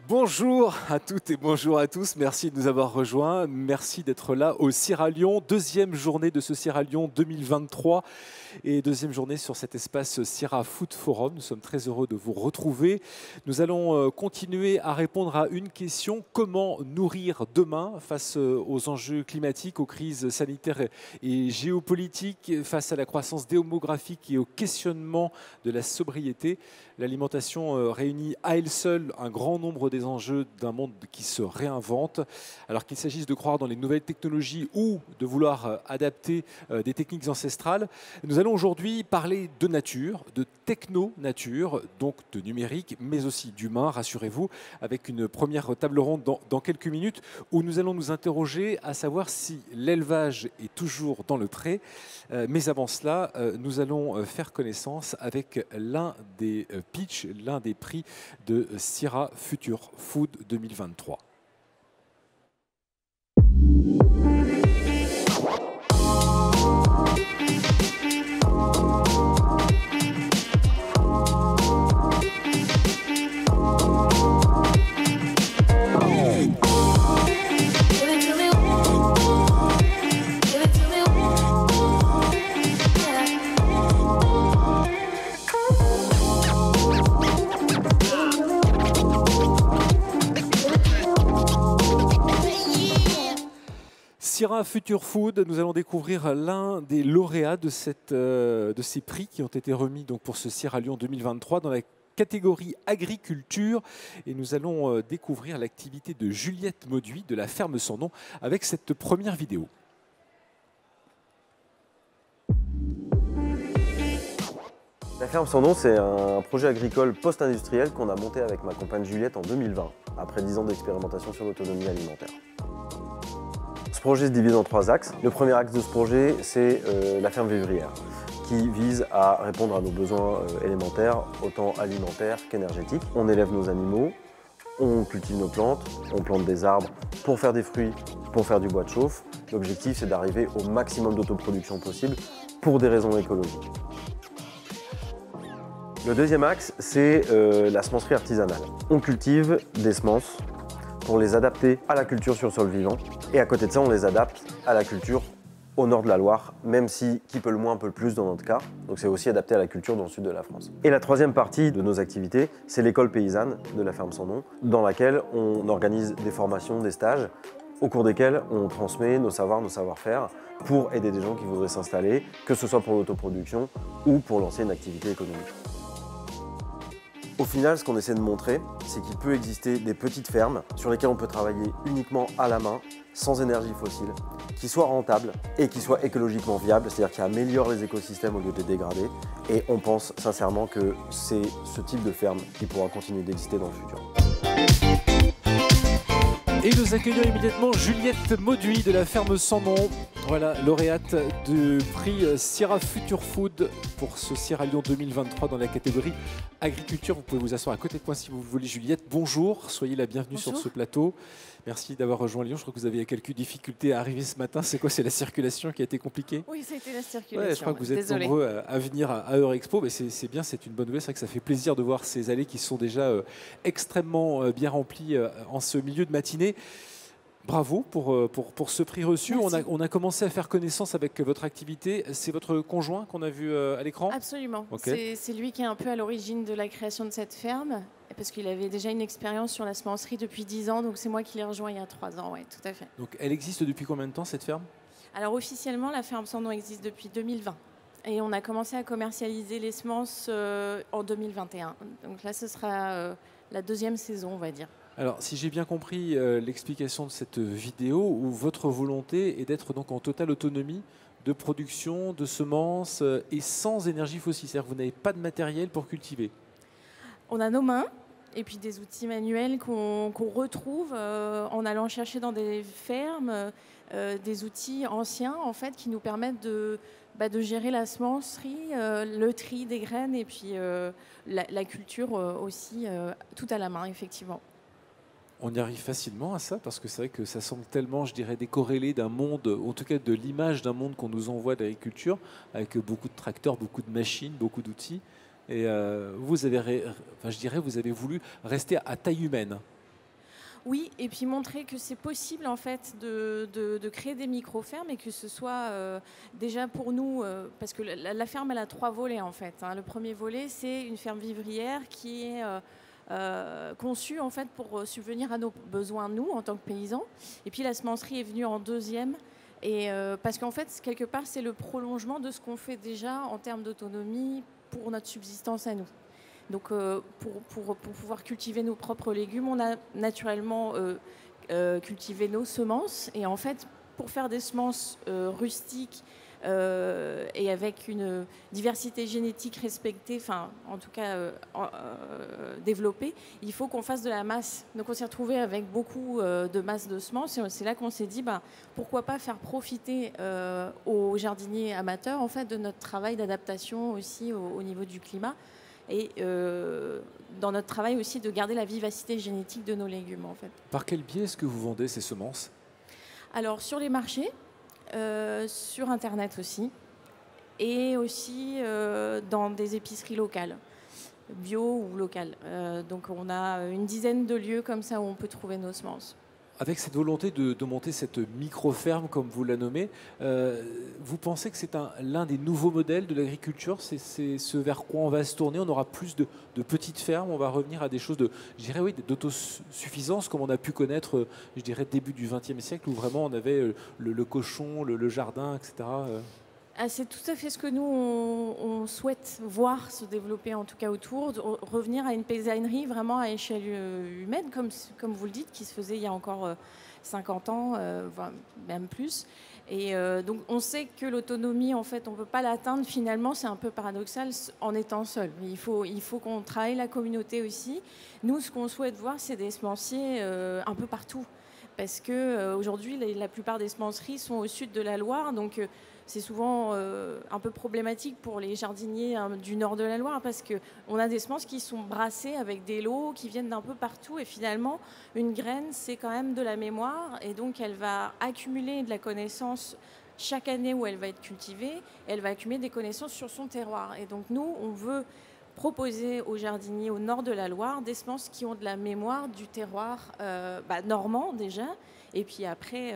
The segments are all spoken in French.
Bonjour à toutes et bonjour à tous. Merci de nous avoir rejoints. Merci d'être là au CIRA Lyon. Deuxième journée de ce CIRA Lyon 2023 et deuxième journée sur cet espace CIRA Food Forum. Nous sommes très heureux de vous retrouver. Nous allons continuer à répondre à une question. Comment nourrir demain face aux enjeux climatiques, aux crises sanitaires et géopolitiques, face à la croissance démographique et au questionnement de la sobriété? L'alimentation réunit à elle seule un grand nombre des enjeux d'un monde qui se réinvente. Alors qu'il s'agisse de croire dans les nouvelles technologies ou de vouloir adapter des techniques ancestrales, nous allons aujourd'hui parler de nature, de techno-nature, donc de numérique, mais aussi d'humain, rassurez-vous, avec une première table ronde dans quelques minutes où nous allons nous interroger à savoir si l'élevage est toujours dans le pré. Mais avant cela, nous allons faire connaissance avec l'un des pitchs, l'un des prix de CIRA Future Food 2023. CIRA Future Food, nous allons découvrir l'un des lauréats de ces prix qui ont été remis donc pour ce CIRA Lyon 2023 dans la catégorie agriculture. Et nous allons découvrir l'activité de Juliette Mauduit de la ferme Sans Nom avec cette première vidéo. La ferme Sans Nom, c'est un projet agricole post-industriel qu'on a monté avec ma compagne Juliette en 2020, après 10 ans d'expérimentation sur l'autonomie alimentaire. Ce projet se divise en 3 axes. Le premier axe de ce projet, c'est la ferme vivrière, qui vise à répondre à nos besoins élémentaires, autant alimentaires qu'énergétiques. On élève nos animaux, on cultive nos plantes, on plante des arbres pour faire des fruits, pour faire du bois de chauffe. L'objectif, c'est d'arriver au maximum d'autoproduction possible pour des raisons écologiques. Le deuxième axe, c'est la semencerie artisanale. On cultive des semences pour les adapter à la culture sur sol vivant. Et à côté de ça, on les adapte à la culture au nord de la Loire, même si qui peut le moins, peut le plus dans notre cas. Donc c'est aussi adapté à la culture dans le sud de la France. Et la troisième partie de nos activités, c'est l'école paysanne de la ferme Sans Nom, dans laquelle on organise des formations, des stages, au cours desquels on transmet nos savoirs, nos savoir-faire pour aider des gens qui voudraient s'installer, que ce soit pour l'autoproduction ou pour lancer une activité économique. Au final, ce qu'on essaie de montrer, c'est qu'il peut exister des petites fermes sur lesquelles on peut travailler uniquement à la main, sans énergie fossile, qui soient rentables et qui soient écologiquement viables, c'est-à-dire qui améliorent les écosystèmes au lieu de les dégrader. Et on pense sincèrement que c'est ce type de ferme qui pourra continuer d'exister dans le futur. Et nous accueillons immédiatement Juliette Mauduit de la ferme Sans Nom. Voilà, lauréate du prix CIRA Future Food pour ce CIRA Lyon 2023 dans la catégorie agriculture. Vous pouvez vous asseoir à côté de moi si vous voulez, Juliette. Bonjour, soyez la bienvenue sur ce plateau. Merci d'avoir rejoint Lyon. Je crois que vous avez quelques difficultés à arriver ce matin. C'est quoi? C'est la circulation qui a été compliquée? Oui, ça a été la circulation. Ouais, je crois que vous êtes nombreux à venir à Eurexpo. Mais c'est bien, c'est une bonne nouvelle. C'est vrai que ça fait plaisir de voir ces allées qui sont déjà extrêmement bien remplies en ce milieu de matinée. Bravo pour ce prix reçu. On a commencé à faire connaissance avec votre activité. C'est votre conjoint qu'on a vu à l'écran? Absolument. Okay. C'est lui qui est un peu à l'origine de la création de cette ferme, parce qu'il avait déjà une expérience sur la semencerie depuis 10 ans, donc c'est moi qui l'ai rejoint il y a 3 ans, oui, tout à fait. Donc elle existe depuis combien de temps, cette ferme? Alors officiellement, la ferme Sans Nom existe depuis 2020. Et on a commencé à commercialiser les semences en 2021. Donc là, ce sera la deuxième saison, on va dire. Alors, si j'ai bien compris l'explication de cette vidéo, où votre volonté est d'être donc en totale autonomie de production, de semences et sans énergie fossile, c'est-à-dire que vous n'avez pas de matériel pour cultiver. On a nos mains et puis des outils manuels qu'on retrouve en allant chercher dans des fermes des outils anciens en fait qui nous permettent de gérer la semencerie, le tri des graines et puis la culture aussi tout à la main effectivement. On y arrive facilement à ça, parce que c'est vrai que ça semble tellement, je dirais, décorrélé d'un monde, en tout cas de l'image d'un monde qu'on nous envoie d'agriculture, avec beaucoup de tracteurs, beaucoup de machines, beaucoup d'outils. Et vous avez, vous avez voulu rester à taille humaine. Oui, et puis montrer que c'est possible en fait de créer des micro-fermes et que ce soit déjà pour nous, parce que la ferme elle a 3 volets en fait, hein. Le premier volet c'est une ferme vivrière qui est conçue en fait pour subvenir à nos besoins nous en tant que paysans. Et puis la semencerie est venue en deuxième. Et parce qu'en fait, quelque part, c'est le prolongement de ce qu'on fait déjà en termes d'autonomie pour notre subsistance à nous. Donc, pour pouvoir cultiver nos propres légumes, on a naturellement cultivé nos semences. Et en fait, pour faire des semences rustiques et avec une diversité génétique respectée, enfin, en tout cas développée, il faut qu'on fasse de la masse. Donc, on s'est retrouvé avec beaucoup de masse de semences. Et c'est là qu'on s'est dit, pourquoi pas faire profiter aux jardiniers amateurs en fait, de notre travail d'adaptation aussi au niveau du climat. Et dans notre travail aussi de garder la vivacité génétique de nos légumes en fait. Par quel biais est-ce que vous vendez ces semences? Alors sur les marchés, sur Internet aussi, et aussi dans des épiceries locales, bio ou locales. Donc on a une dizaine de lieux comme ça où on peut trouver nos semences. Avec cette volonté de monter cette micro-ferme, comme vous la nommez, vous pensez que c'est l'un des nouveaux modèles de l'agriculture? C'est ce vers quoi on va se tourner? On aura plus de petites fermes, on va revenir à des choses je dirais oui, d'autosuffisance, comme on a pu connaître, je dirais, début du XXe siècle, où vraiment on avait le cochon, le jardin, etc. C'est tout à fait ce que nous, on souhaite voir se développer, en tout cas autour, de revenir à une paysannerie vraiment à échelle humaine, comme vous le dites, qui se faisait il y a encore 50 ans, même plus. Et donc on sait que l'autonomie, en fait, on ne peut pas l'atteindre finalement, c'est un peu paradoxal, en étant seul. Il faut qu'on travaille la communauté aussi. Nous, ce qu'on souhaite voir, c'est des semenciers un peu partout. Parce qu'aujourd'hui, la plupart des semenceries sont au sud de la Loire, donc c'est souvent un peu problématique pour les jardiniers du nord de la Loire parce qu'on a des semences qui sont brassées avec des lots qui viennent d'un peu partout et finalement une graine c'est quand même de la mémoire et donc elle va accumuler de la connaissance chaque année où elle va être cultivée et elle va accumuler des connaissances sur son terroir. Et donc nous on veut proposer aux jardiniers au nord de la Loire des semences qui ont de la mémoire du terroir normand déjà et puis après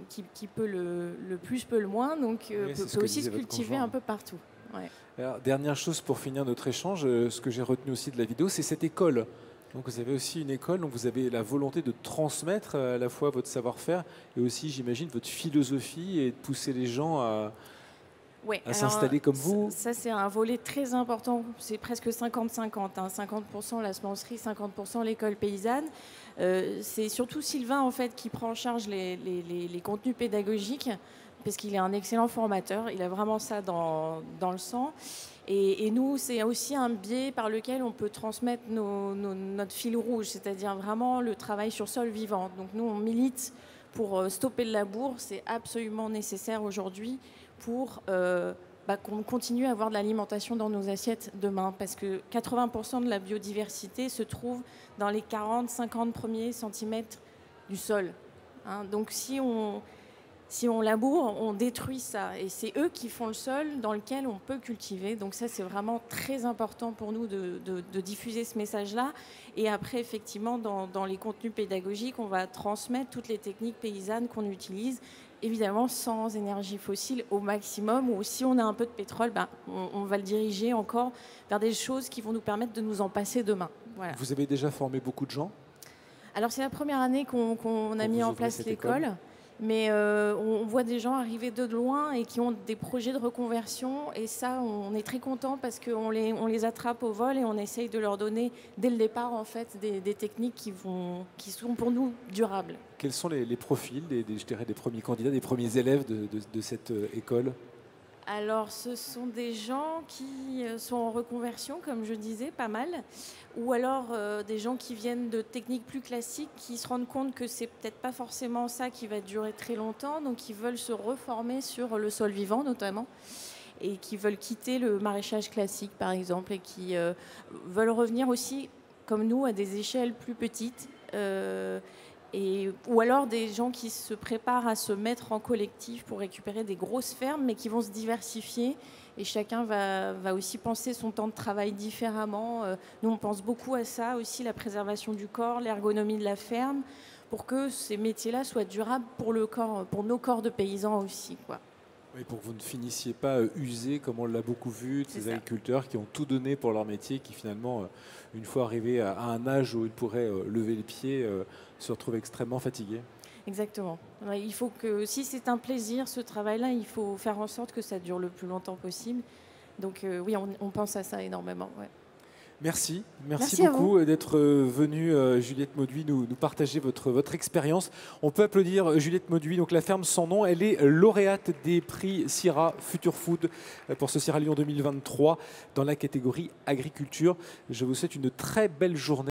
qui peut le plus, peut le moins, donc peut aussi se cultiver un peu partout. Ouais. Alors, dernière chose pour finir notre échange, ce que j'ai retenu aussi de la vidéo, c'est cette école. Donc vous avez aussi une école, donc vous avez la volonté de transmettre à la fois votre savoir-faire et aussi, j'imagine, votre philosophie et de pousser les gens à s'installer comme vous. Ça, c'est un volet très important. C'est presque 50-50. 50% la semencerie, 50% l'école paysanne. C'est surtout Sylvain, en fait, qui prend en charge les contenus pédagogiques parce qu'il est un excellent formateur. Il a vraiment ça dans le sang. Et nous, c'est aussi un biais par lequel on peut transmettre notre fil rouge, c'est-à-dire vraiment le travail sur sol vivant. Donc nous, on milite pour stopper le labour. C'est absolument nécessaire aujourd'hui pour qu'on continue à avoir de l'alimentation dans nos assiettes demain. Parce que 80% de la biodiversité se trouve dans les 40-50 premiers centimètres du sol. Hein. Donc si on laboure, on détruit ça. Et c'est eux qui font le sol dans lequel on peut cultiver. Donc ça, c'est vraiment très important pour nous de diffuser ce message-là. Et après, effectivement, dans les contenus pédagogiques, on va transmettre toutes les techniques paysannes qu'on utilise, évidemment sans énergie fossile au maximum. Ou si on a un peu de pétrole, on va le diriger encore vers des choses qui vont nous permettre de nous en passer demain. Voilà. Vous avez déjà formé beaucoup de gens? Alors c'est la première année qu'on a mis en place l'école. Mais on voit des gens arriver de loin et qui ont des projets de reconversion. Et ça, on est très content parce qu'on les attrape au vol et on essaye de leur donner dès le départ en fait, des techniques qui sont pour nous durables. Quels sont les profils je dirais, des premiers candidats, des premiers élèves de cette école? Alors, ce sont des gens qui sont en reconversion, comme je disais, pas mal. Ou alors des gens qui viennent de techniques plus classiques, qui se rendent compte que c'est peut-être pas forcément ça qui va durer très longtemps, donc qui veulent se reformer sur le sol vivant notamment, et qui veulent quitter le maraîchage classique par exemple, et qui veulent revenir aussi, comme nous, à des échelles plus petites, Ou alors des gens qui se préparent à se mettre en collectif pour récupérer des grosses fermes, mais qui vont se diversifier. Et chacun va aussi penser son temps de travail différemment. Nous, on pense beaucoup à ça aussi, la préservation du corps, l'ergonomie de la ferme, pour que ces métiers-là soient durables pour le corps, pour nos corps de paysans aussi, quoi. Oui, pour que vous ne finissiez pas usé, comme on l'a beaucoup vu, de ces agriculteurs qui ont tout donné pour leur métier, qui finalement, une fois arrivés à un âge où ils pourraient lever les pieds, se retrouvent extrêmement fatigués. Exactement. Il faut que, si c'est un plaisir, ce travail-là, il faut faire en sorte que ça dure le plus longtemps possible. Donc oui, on pense à ça énormément. Ouais. Merci beaucoup d'être venue, Juliette Mauduit, nous partager votre expérience. On peut applaudir Juliette Mauduit, donc la ferme sans nom. Elle est lauréate des prix CIRA Future Food pour ce CIRA Lyon 2023 dans la catégorie agriculture. Je vous souhaite une très belle journée.